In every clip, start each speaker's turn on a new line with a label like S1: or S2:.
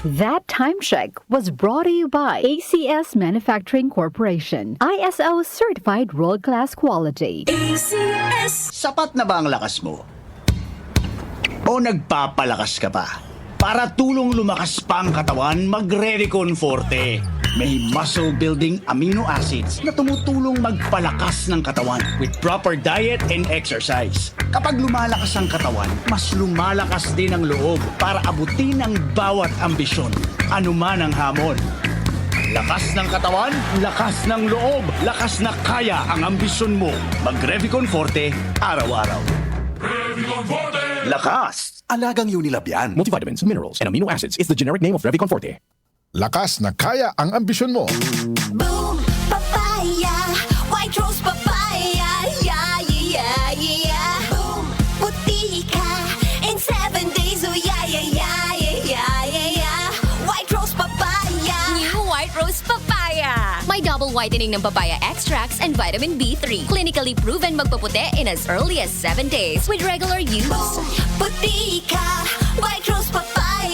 S1: That time check was brought to you by ACS Manufacturing Corporation, ISO certified world-class quality.
S2: ACS.
S3: Sapat na ba ang lakas mo? O nagpapalakas ka pa? Para tulong lumakas pa ang katawan, mag-Revicon Forte. May muscle-building amino acids na tumutulong magpalakas ng katawan with proper diet and exercise. Kapag lumalakas ang katawan, mas lumalakas din ang loob para abutin ang bawat ambisyon, anuman ang hamon. Lakas ng katawan, lakas ng loob, lakas na kaya ang ambisyon mo. Mag-Revicon Forte, araw-araw.
S2: Revicon Forte.
S3: Lakas!
S4: Alagang Unilab yan.
S5: Multivitamins, minerals, and amino acids is the generic name of Revicon Forte.
S6: Lakas na kaya ang ambisyon mo.
S7: Boom, papaya, white rose papaya, yeah, yeah, yeah. Boom, puti ka in 7 days, oh yeah, yeah, yeah, yeah, yeah, yeah. White rose papaya.
S8: New White Rose Papaya. May double whitening ng papaya extracts and vitamin B3. Clinically proven magpaputi in as early as 7 days with regular use.
S7: Boom, puti ka, white rose papaya,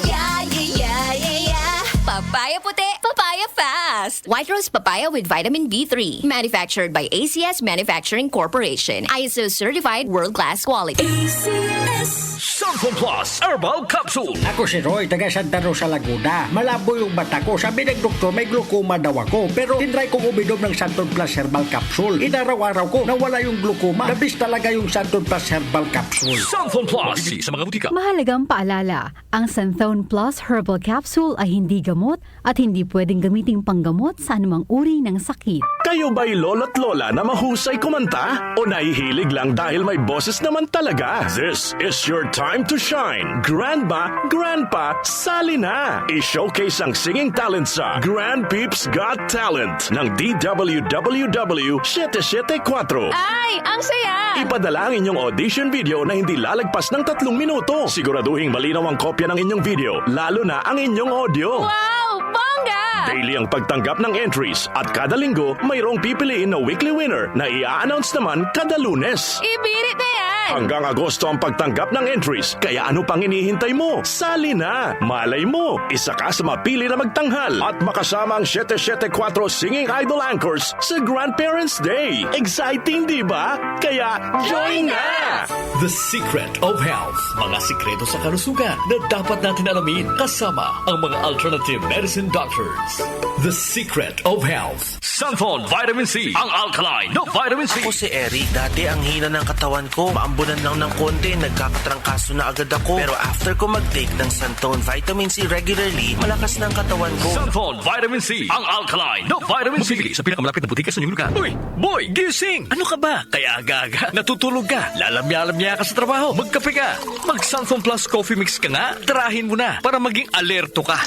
S7: yeah, yeah, yeah, yeah, yeah.
S8: Papaya puti, papaya fast. White Rose Papaya with vitamin B3. Manufactured by ACS Manufacturing Corporation. ISO certified world-class quality.
S7: ACS.
S2: Sanfon Plus Herbal Capsule.
S9: Ako si Roy, taga Santa Rosa, Laguna. Malabo yung mata ko. Sabi ng doktor, may glaucoma daw ako. Pero tinry kong uminom ng Santon Plus Herbal Capsule. Inaraw-araw ko, nawala yung glaucoma. Nabis talaga yung Santon Plus Herbal Capsule.
S2: Sanfon Plus. Mabibili sa mga butika.
S1: Mahalagang paalala, ang Santhone Plus Herbal Capsule ay hindi gamot at hindi pwedeng gamiting panggamot sa anumang uri ng sakit.
S5: Kayo ba'y lolo't lola na mahusay kumanta? O nahihilig lang dahil may boses naman talaga? This is your time to shine. Grandma, Grandpa, sali na! I-showcase ang singing talent sa Grand Peeps Got Talent ng DWWW 774.
S8: Ay, ang saya!
S5: Ipadala ang inyong audition video na hindi lalagpas ng 3 minuto. Siguraduhin malinaw ang kopya ng inyong video, lalo na ang inyong audio.
S8: Wow, bongga!
S5: Daily ang pagtanggap ng entries at kada linggo mayroong pipiliin na weekly winner na i-announce naman kada Lunes.
S8: Ibirit na yan!
S5: Hanggang Agosto ang pagtanggap ng entries, kaya ano pang hinihintay mo? Sali na! Malay mo, isa ka sa mapili na magtanghal at makasama ang 774 Singing Idol Anchors sa Grandparents' Day. Exciting, di ba? Kaya join na!
S2: The Secret of Health. Mga sikreto sa kalusugan na dapat natin alamin kasama ang mga alternative medicine doctors. The Secret of Health. Sanfon Vitamin C. Ang alkaline na vitamin C.
S10: Ako si Eric. Dati ang hina ng katawan ko. Maambunan lang ng konti, nagkakatrangkaso na agad ako. Pero after ko mag-take ng Santon Vitamin C regularly, malakas ng katawan ko.
S2: Sanfon Vitamin C. Ang alkaline na vitamin C. Mabibili sa pinakamalapit na butika sa inyong lugar. Uy, boy, gising! Ano ka ba? Kaya aga-aga, natutulog ka. Lalamya-lamya ka sa trabaho. Magkape ka. Mag-Sanfon Plus Coffee Mix ka nga. Tarahin mo na para maging alerto ka.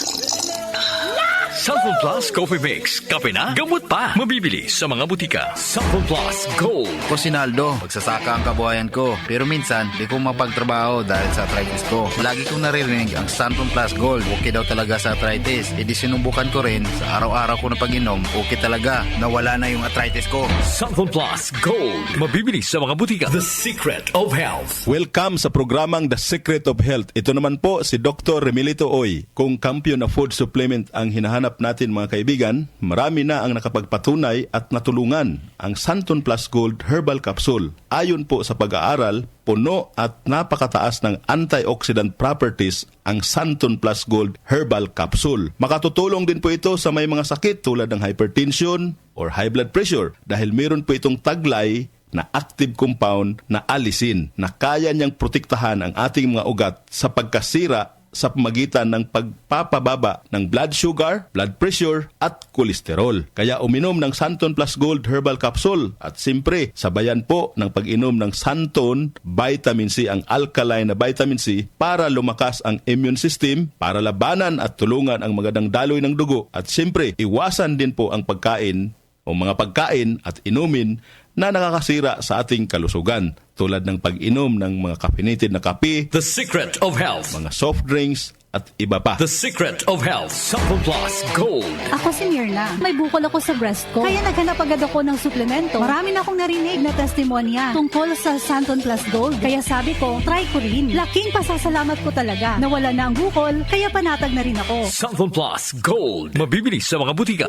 S2: Sanfon Plus Coffee Mix. Kape na, gamot pa. Mabibili sa mga butika. Sanfon Plus Gold.
S11: Ko si Naldo, magsasaka ang kabuhayan ko. Pero minsan, di ko mapagtrabaho dahil sa arthritis ko. Lagi kong naririnig ang Santon Plus Gold. Okay daw talaga sa arthritis. E di sinubukan ko rin. Sa araw-araw ko na pag-inom, okay talaga. Nawala na yung arthritis ko.
S2: Sanfon Plus Gold. Mabibili sa mga butika. The Secret of Health.
S12: Welcome sa programang The Secret of Health. Ito naman po si Dr. Remilito Oy. Kung kampiyon na food supplement ang hinahanap natin mga kaibigan, marami na ang nakapagpatunay at natulungan ang Santon Plus Gold Herbal Capsule. Ayon po sa pag-aaral, puno at napakataas ng antioxidant properties ang Santon Plus Gold Herbal Capsule. Makatutulong din po ito sa may mga sakit tulad ng hypertension or high blood pressure dahil meron po itong taglay na active compound na alisin na kaya niyang protektahan ang ating mga ugat sa pagkasira sa pamagitan ng pagpapababa ng blood sugar, blood pressure at kolesterol. Kaya uminom ng Santon Plus Gold Herbal Capsule at simpre sabayan po ng pag-inom ng Santon Vitamin C, ang alkaline na vitamin C para lumakas ang immune system, para labanan at tulungan ang magandang daloy ng dugo at simpre iwasan din po ang pagkain o mga pagkain at inumin na nakakasira sa ating kalusugan tulad ng pag-inom ng mga caffeinated na kape,
S2: The Secret of Health.
S12: mga soft drinks at iba pa.
S2: The Secret of Health, Santon Plus Gold.
S4: Ako si Mirna. May bukol ako sa breast ko. Kaya naghanap agad ako ng suplemento. Marami na akong narinig na testimonya tungkol sa Santon Plus Gold. Kaya sabi ko, try ko rin. Laking pasasalamat ko talaga. Nawala na ang bukol, kaya panatag na rin ako.
S2: Santon Plus Gold. Mabibili sa mga butika.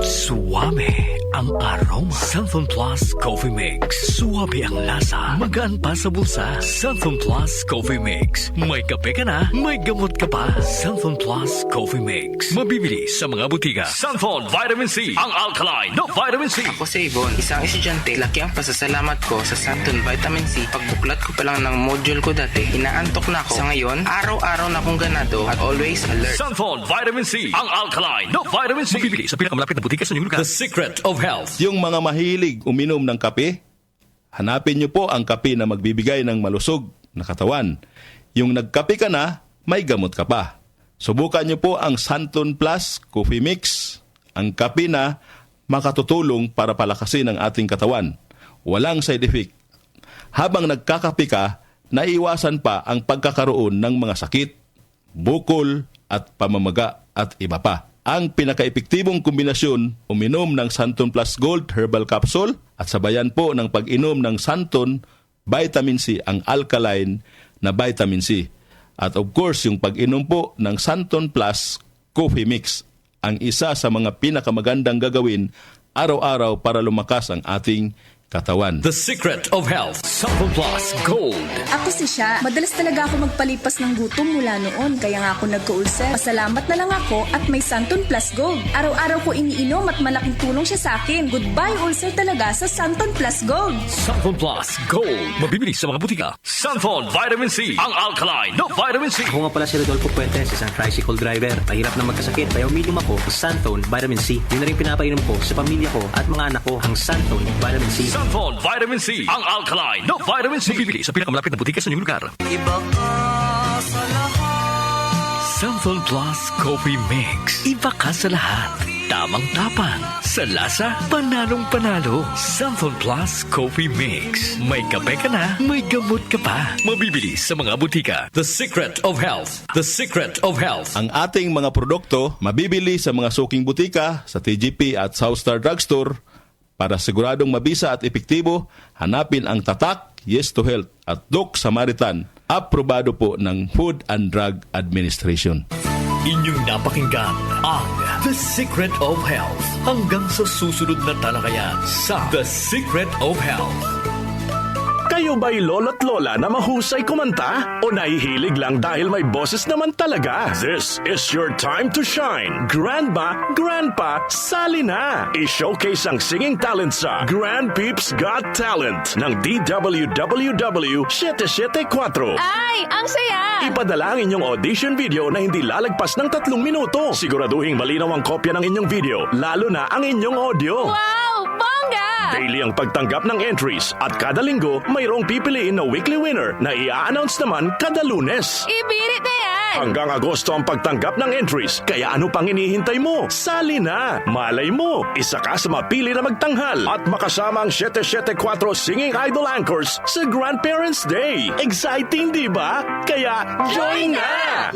S2: Suwabe ang aroma. Santon Plus Coffee Mix. Suwabe ang lasa. Magaan pa sa bulsa. Santon Plus Coffee Mix. May kape ka na, may gamot ka pa. Santon Plus Coffee Mix. Mabibili sa mga butika. Santon Vitamin C. Ang alkaline na vitamin C.
S13: Ako si Yvonne, isang estudyante. Laki ang pasasalamat ko sa Santon Vitamin C. Pagbuklat ko pa lang ng module ko dati, inaantok na ako. Sa ngayon, araw-araw na akong ganado at always alert.
S2: Santon Vitamin C. Ang alkaline na vitamin C. Mabibili sa pinakamalapit na butika sa inyong lugar. The Secret of Health.
S12: Yung mga mahilig uminom ng kape, hanapin nyo po ang kape na magbibigay ng malusog na katawan. Yung nagkape ka na, may gamot ka pa. Subukan nyo po ang Santon Plus Coffee Mix, ang kape na makatutulong para palakasin ang ating katawan. Walang side effect. Habang nagkakape ka, naiwasan pa ang pagkakaroon ng mga sakit, bukol at pamamaga at iba pa. Ang pinaka-epektibong kombinasyon, uminom ng Santon Plus Gold Herbal Capsule at sabayan po ng pag-inom ng Santon Vitamin C, ang alkaline na vitamin C. At of course, yung pag-inom po ng Santon Plus Coffee Mix, ang isa sa mga pinakamagandang gagawin araw-araw para lumakas ang ating katawan.
S2: The Secret of Health, Santon Plus Gold.
S14: Ako si Sha. Madalas talaga ako magpalipas ng gutom mula noon, kaya nga ako nagka-ulcer. Pasalamat na lang ako at may Santon Plus Gold. Araw-araw ko iniinom at malaking tulong siya sa akin. Goodbye ulcer talaga sa Santon Plus Gold.
S2: Santon Plus Gold. Mabibili sa mga butika. Santon Vitamin C. Ang alkaline na vitamin C.
S15: Ako nga pala si Rodolfo Puentes, isang tricycle driver. Mahirap na magkasakit, kaya uminom ako ng Santon Vitamin C. Yun na rin pinapainom ko sa pamilya ko at mga anak ko, ang Santon Vitamin C.
S2: Santon Vitamin C. Ang alkaline na vitamin C. Mabibili sa pinakamalapit na butika sa inyong lugar.
S10: Iba ka sa lahat.
S2: Santon Plus Coffee Mix. Iba ka sa lahat. Tamang-tapang. Sa lasa, panalong-panalo. Santon Plus Coffee Mix. May kape ka na, may gamot ka pa. Mabibili sa mga butika. The Secret of Health. The Secret of Health.
S12: Ang ating mga produkto mabibili sa mga suking butika, sa TGP at Southstar Drugstore. Para siguradong mabisa at epektibo, hanapin ang tatak Yes to Health at Doc Samaritan. Aprobado po ng Food and Drug Administration.
S2: Inyong napakinggan ang The Secret of Health. Hanggang sa susunod na talakayan sa The Secret of Health.
S5: Kayo ba'y lolo't lola na mahusay kumanta? O nahihilig lang dahil may boses naman talaga? This is your time to shine. Grandma, Grandpa, sali na! I-showcase ang singing talent sa Grand Peeps Got Talent ng DWWW 774.
S8: Ay, ang saya!
S5: Ipadala ang inyong audition video na hindi lalagpas ng 3 minuto. Siguraduhin malinaw ang kopya ng inyong video, lalo na ang inyong audio.
S8: Wow! Bongga!
S5: Daily ang pagtanggap ng entries at kada linggo mayroong pipiliin na weekly winner na i-announce naman kada Lunes.
S8: Ibirit na yan!
S5: Hanggang Agosto ang pagtanggap ng entries, kaya ano pang hinihintay mo? Sali na! Malay mo, isa ka sa mapili na magtanghal at makasama ang 774 Singing Idol Anchors sa Grandparents' Day. Exciting, di ba? Kaya join na!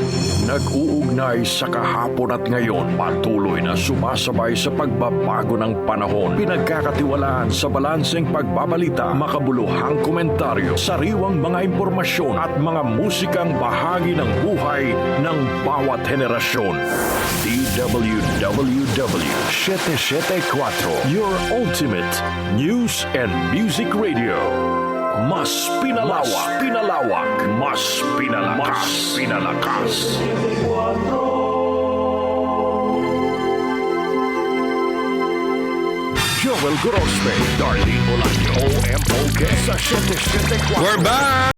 S16: Nag-uugnay sa kahapon at ngayon, patuloy na sumasabay sa pagbabago ng panahon. Pinagkakatiwalaan sa balanseng pagbabalita, makabuluhang komentaryo, sariwang mga impormasyon at mga musikang bahagi ng buhay ng bawat henerasyon. DWWW 774, your ultimate news and music radio. Mas pinalawak, mas pinalakas. Joel Grospe, Darlene Bolaño, OMOK sa 774.
S6: We're back!